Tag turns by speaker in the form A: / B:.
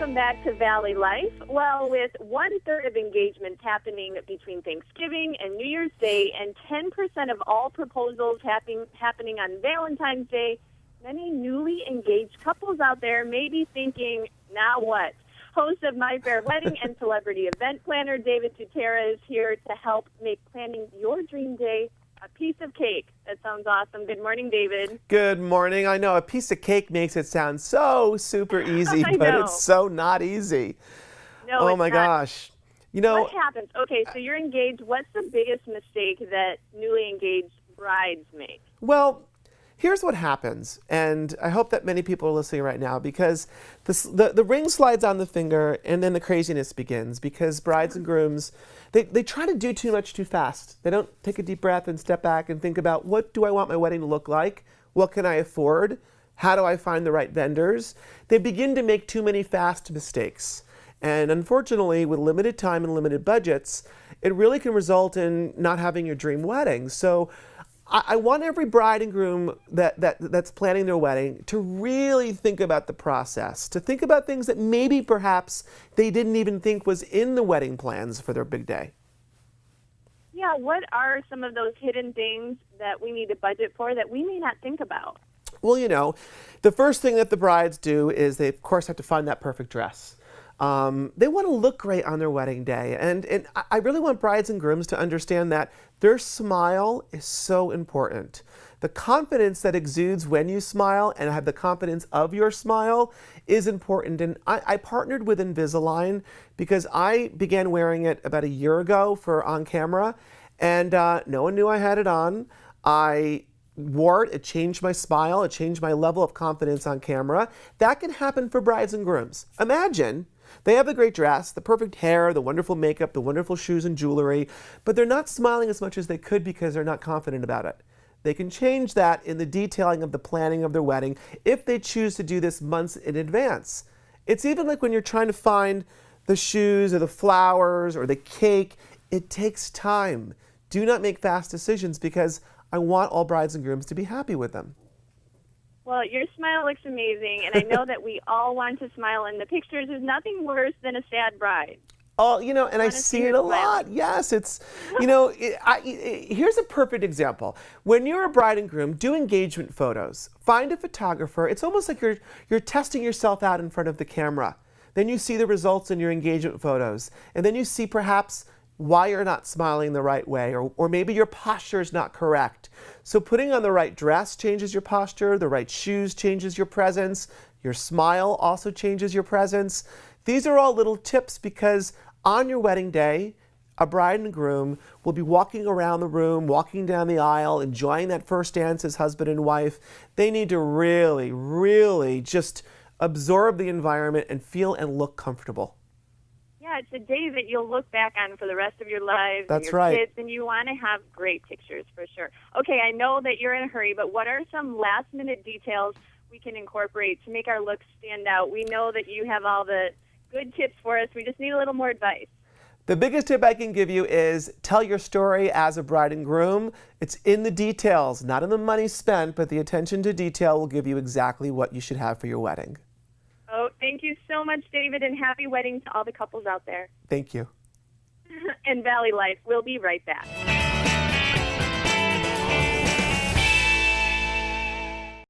A: welcome back to Valley Life. Well, with 1/3 of engagements happening between Thanksgiving and New Year's Day and 10% of all proposals happening on Valentine's Day, many newly engaged couples out there may be thinking, now what? Host of My Fair Wedding and celebrity event planner David Tutera is here to help make planning your dream day a piece of cake. That sounds awesome. Good morning, David.
B: Good morning. I know a piece of cake makes it sound so super easy, but it's so not easy.
A: No,
B: oh
A: it's
B: my
A: not.
B: Gosh. You know,
A: what happens? Okay, so you're engaged. What's the biggest mistake that newly engaged brides make?
B: Well, here's what happens, and I hope that many people are listening right now, because the ring slides on the finger and then the craziness begins, because brides and grooms, they try to do too much too fast. They don't take a deep breath and step back and think about, what do I want my wedding to look like? What can I afford? How do I find the right vendors? They begin to make too many fast mistakes. And unfortunately, with limited time and limited budgets, it really can result in not having your dream wedding. So I want every bride and groom that's planning their wedding to really think about the process, to think about things that maybe perhaps they didn't even think was in the wedding plans for their big day.
A: Yeah, what are some of those hidden things that we need to budget for that we may not think about?
B: Well, you know, the first thing that the brides do is they, of course, have to find that perfect dress. They want to look great on their wedding day. And I really want brides and grooms to understand that their smile is so important. The confidence that exudes when you smile and have the confidence of your smile is important. And I partnered with Invisalign because I began wearing it about a year ago for on camera, and no one knew I had it on. I wore it, it changed my smile, it changed my level of confidence on camera. That can happen for brides and grooms. Imagine they have the great dress, the perfect hair, the wonderful makeup, the wonderful shoes and jewelry, but they're not smiling as much as they could because they're not confident about it. They can change that in the detailing of the planning of their wedding if they choose to do this months in advance. It's even like when you're trying to find the shoes or the flowers or the cake, it takes time. Do not make fast decisions, because I want all brides and grooms to be happy with them.
A: Well, your smile looks amazing, and I know that we all want to smile in the pictures. There's nothing worse than a sad bride.
B: Oh, you know, and I see it a lot. Yes, it's, you know, here's a perfect example. When you're a bride and groom, do engagement photos. Find a photographer. It's almost like you're testing yourself out in front of the camera. Then you see the results in your engagement photos, and then you see perhaps why you're not smiling the right way, or maybe your posture is not correct. So putting on the right dress changes your posture, the right shoes changes your presence, your smile also changes your presence. These are all little tips, because on your wedding day, a bride and groom will be walking around the room, walking down the aisle, enjoying that first dance as husband and wife. They need to really, really just absorb the environment and feel and look comfortable.
A: Yeah, it's a day that you'll look back on for the rest of your lives.
B: That's
A: and your
B: right.
A: Kids, and you want to have great pictures for sure. Okay, I know that you're in a hurry, but what are some last-minute details we can incorporate to make our looks stand out? We know that you have all the good tips for us. We just need a little more advice.
B: The biggest tip I can give you is tell your story as a bride and groom. It's in the details, not in the money spent, but the attention to detail will give you exactly what you should have for your wedding.
A: Oh, thank you so much, David, and happy wedding to all the couples out there.
B: Thank you.
A: And Valley Life, we'll be right back.